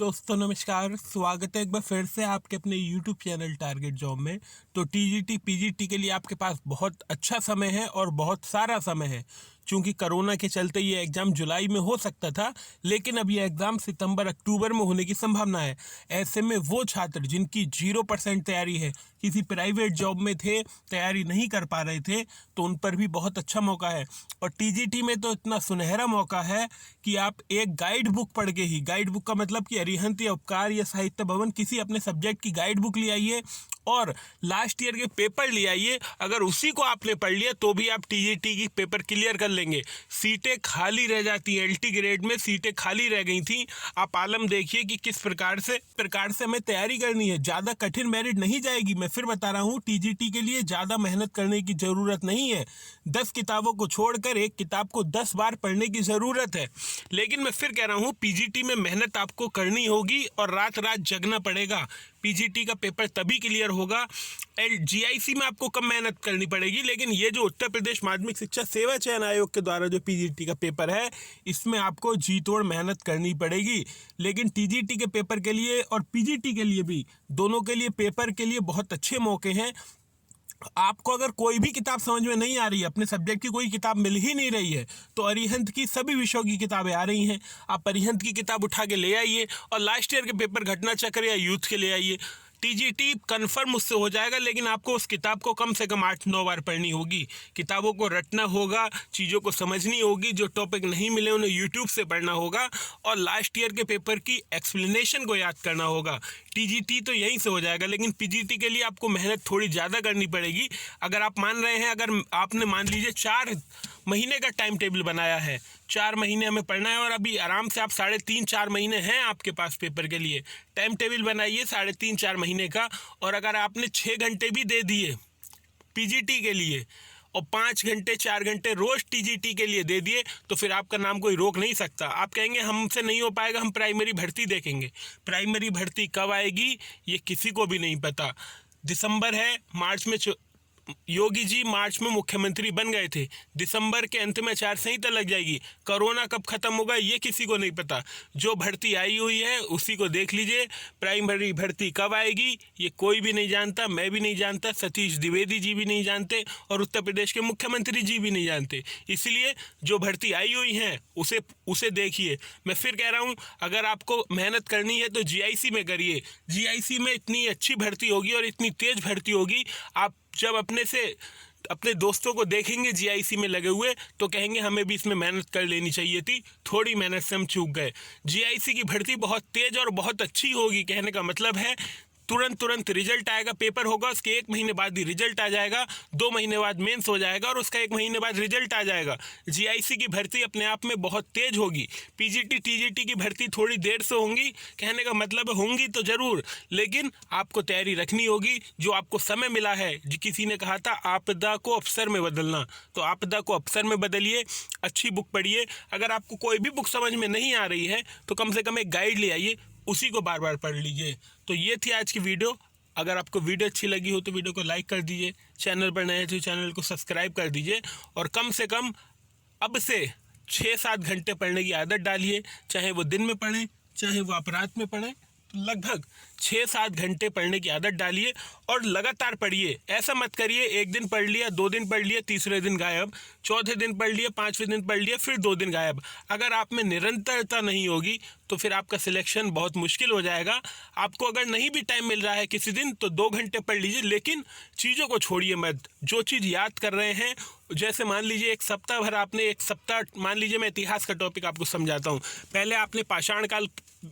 दोस्तों नमस्कार। स्वागत है एक बार फिर से आपके अपने YouTube चैनल टारगेट जॉब में। तो टीजीटी पीजीटी के लिए आपके पास बहुत अच्छा समय है और बहुत सारा समय है। चूंकि कोरोना के चलते ये एग्ज़ाम जुलाई में हो सकता था, लेकिन अब ये एग्ज़ाम सितंबर अक्टूबर में होने की संभावना है। ऐसे में वो छात्र जिनकी 0% तैयारी है, किसी प्राइवेट जॉब में थे, तैयारी नहीं कर पा रहे थे, तो उन पर भी बहुत अच्छा मौका है। और टीजीटी में तो इतना सुनहरा मौका है कि आप एक गाइड बुक पढ़ के ही, गाइड बुक का मतलब कि अरिहंत या उपकार या साहित्य भवन किसी अपने सब्जेक्ट की गाइड बुक ले आइए और लास्ट ईयर के पेपर ले आइए। अगर उसी को आपने पढ़ लिया तो भी आप टीजीटी की पेपर क्लियर कर लेंगे। सीटें खाली रह जाती हैं, एलटी ग्रेड में सीटें खाली रह गई थी। आप आलम देखिए कि किस प्रकार से हमें तैयारी करनी है। ज़्यादा कठिन मेरिट नहीं जाएगी। मैं फिर बता रहा हूँ, टीजीटी के लिए ज़्यादा मेहनत करने की ज़रूरत नहीं है। 10 किताबों को छोड़कर एक किताब को 10 बार पढ़ने की ज़रूरत है। लेकिन मैं फिर कह रहा हूँ, पीजीटी में मेहनत आपको करनी होगी और रात रात जगना पड़ेगा। पीजीटी का पेपर तभी क्लियर होगा। जीआईसी में आपको कम मेहनत करनी पड़ेगी, लेकिन ये जो उत्तर प्रदेश माध्यमिक शिक्षा सेवा चयन आयोग के द्वारा जो पीजीटी का पेपर है, इसमें आपको जी तोड़ मेहनत करनी पड़ेगी। लेकिन टीजीटी के पेपर के लिए और पीजीटी के लिए भी, दोनों के लिए पेपर के लिए बहुत अच्छे मौके हैं। आपको अगर कोई भी किताब समझ में नहीं आ रही है, अपने सब्जेक्ट की कोई किताब मिल ही नहीं रही है, तो अरिहंत की सभी विषयों की किताबें आ रही हैं। आप अरिहंत की किताब उठा के ले आइए और लास्ट ईयर के पेपर घटना चक्र या यूथ के ले आइए। टीजीटी कन्फर्म उससे हो जाएगा, लेकिन आपको उस किताब को कम से कम 8-9 बार पढ़नी होगी। किताबों को रटना होगा, चीज़ों को समझनी होगी, जो टॉपिक नहीं मिले उन्हें यूट्यूब से पढ़ना होगा और लास्ट ईयर के पेपर की एक्सप्लेनेशन को याद करना होगा। टीजीटी तो यहीं से हो जाएगा, लेकिन पीजीटी के लिए आपको मेहनत थोड़ी ज़्यादा करनी पड़ेगी। अगर आप मान रहे हैं, अगर आपने मान लीजिए 4 महीने का टाइम टेबल बनाया है, 4 महीने हमें पढ़ना है और अभी आराम से आप 3.5-4 महीने हैं आपके पास पेपर के लिए। टाइम टेबल बनाइए 3.5-4 महीने का, और अगर आपने 6 घंटे भी दे दिए पीजीटी के लिए और 5 घंटे 4 घंटे रोज टीजीटी के लिए दे दिए, तो फिर आपका नाम कोई रोक नहीं सकता। आप कहेंगे हमसे नहीं हो पाएगा, हम प्राइमरी भर्ती देखेंगे। प्राइमरी भर्ती कब आएगी ये किसी को भी नहीं पता। दिसंबर है, मार्च में योगी जी मार्च में मुख्यमंत्री बन गए थे, दिसंबर के अंत में आचार संहिता लग जाएगी। कोरोना कब खत्म होगा ये किसी को नहीं पता। जो भर्ती आई हुई है उसी को देख लीजिए। प्राइमरी भर्ती कब आएगी ये कोई भी नहीं जानता, मैं भी नहीं जानता, सतीश द्विवेदी जी भी नहीं जानते और उत्तर प्रदेश के मुख्यमंत्री जी भी नहीं जानते। इसलिए जो भर्ती आई हुई है उसे देखिए। मैं फिर कह रहा हूँ, अगर आपको मेहनत करनी है तो जीआईसी में करिए। जीआईसी में इतनी अच्छी भर्ती होगी और इतनी तेज भर्ती होगी, आप जब अपने दोस्तों को देखेंगे जीआईसी में लगे हुए तो कहेंगे हमें भी इसमें मेहनत कर लेनी चाहिए थी, थोड़ी मेहनत से हम चूक गए। जीआईसी की भर्ती बहुत तेज और बहुत अच्छी होगी। कहने का मतलब है तुरंत रिजल्ट आएगा, पेपर होगा, उसके 1 महीने बाद ही रिजल्ट आ जाएगा, 2 महीने बाद मेंस हो जाएगा और उसका 1 महीने बाद रिजल्ट आ जाएगा। जीआईसी की भर्ती अपने आप में बहुत तेज होगी। पीजीटी टीजीटी की भर्ती थोड़ी देर से होंगी। कहने का मतलब होंगी तो जरूर, लेकिन आपको तैयारी रखनी होगी। जो आपको समय मिला है, किसी ने कहा था आपदा को अवसर में बदलना, तो आपदा को अवसर में बदलिए। अच्छी बुक पढ़िए। अगर आपको कोई भी बुक समझ में नहीं आ रही है तो कम से कम एक गाइड ले आइए, उसी को बार बार पढ़ लीजिए। तो ये थी आज की वीडियो। अगर आपको वीडियो अच्छी लगी हो तो वीडियो को लाइक कर दीजिए, चैनल पर नए हैं तो चैनल को सब्सक्राइब कर दीजिए और कम से कम अब से 6-7 घंटे पढ़ने की आदत डालिए। चाहे वो दिन में पढ़ें, चाहे वो आप रात में पढ़ें, तो लगभग 6-7 घंटे पढ़ने की आदत डालिए और लगातार पढ़िए। ऐसा मत करिए 1 दिन पढ़ लिया, 2 दिन पढ़ लिया, तीसरे दिन गायब, चौथे दिन पढ़ लिया, 5वें दिन पढ़ लिया, फिर 2 दिन गायब। अगर आप में निरंतरता नहीं होगी तो फिर आपका सिलेक्शन बहुत मुश्किल हो जाएगा। आपको अगर नहीं भी टाइम मिल रहा है किसी दिन तो 2 घंटे पढ़ लीजिए, लेकिन चीज़ों को छोड़िए मत। जो चीज़ याद कर रहे हैं, जैसे मान लीजिए एक सप्ताह भर आपने, एक सप्ताह मान लीजिए मैं इतिहास का टॉपिक आपको समझाता हूँ। पहले आपने पाषाण काल,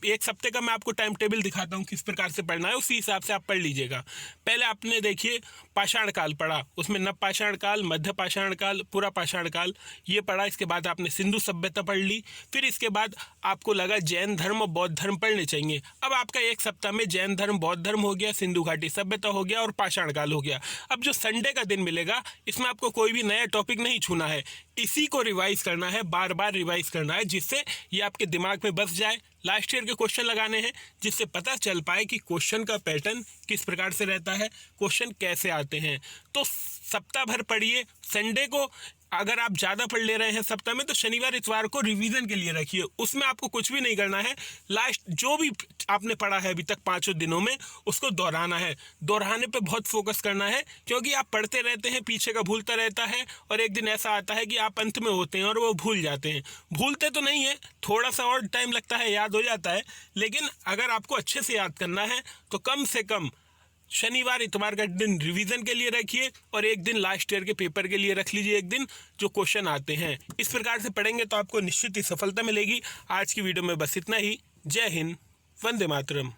1 सप्ते का मैं आपको टाइम टेबल दिखाता हूँ किस प्रकार से पढ़ना है, उसी हिसाब से आप पढ़ लीजिएगा। पहले आपने देखिए पाषाण काल पढ़ा, उसमें नव पाषाण काल, मध्य पाषाण काल, पूरा पाषाण काल ये पढ़ा। इसके बाद आपने सिंधु सभ्यता पढ़ ली। फिर इसके बाद आपको लगा जैन धर्म और बौद्ध धर्म पढ़ने चाहिए। अब आपका 1 सप्ताह में जैन धर्म, बौद्ध धर्म हो गया, सिंधु घाटी सभ्यता हो गया और पाषाण काल हो गया। अब जो संडे का दिन मिलेगा इसमें आपको कोई भी नया टॉपिक नहीं छूना है, इसी को रिवाइज करना है, बार बार रिवाइज करना है, जिससे ये आपके दिमाग में बस जाए। लास्ट ईयर के क्वेश्चन लगाने हैं जिससे पता चल पाए कि क्वेश्चन का पैटर्न किस प्रकार से रहता है, क्वेश्चन कैसे आते हैं। तो सप्ताह भर पढ़िए, संडे को अगर आप ज़्यादा पढ़ ले रहे हैं सप्ताह में तो शनिवार इतवार को रिवीजन के लिए रखिए। उसमें आपको कुछ भी नहीं करना है, लास्ट जो भी आपने पढ़ा है अभी तक 5 दिनों में उसको दोहराना है। दोहराने पे बहुत फोकस करना है, क्योंकि आप पढ़ते रहते हैं, पीछे का भूलता रहता है और एक दिन ऐसा आता है कि आप अंत में होते हैं और वो भूल जाते हैं। भूलते तो नहीं है, थोड़ा सा और टाइम लगता है, याद हो जाता है, लेकिन अगर आपको अच्छे से याद करना है तो कम से कम शनिवार इतवार का दिन रिवीजन के लिए रखिए और एक दिन लास्ट ईयर के पेपर के लिए रख लीजिए, एक दिन जो क्वेश्चन आते हैं। इस प्रकार से पढ़ेंगे तो आपको निश्चित ही सफलता मिलेगी। आज की वीडियो में बस इतना ही। जय हिंद, वंदे मातरम।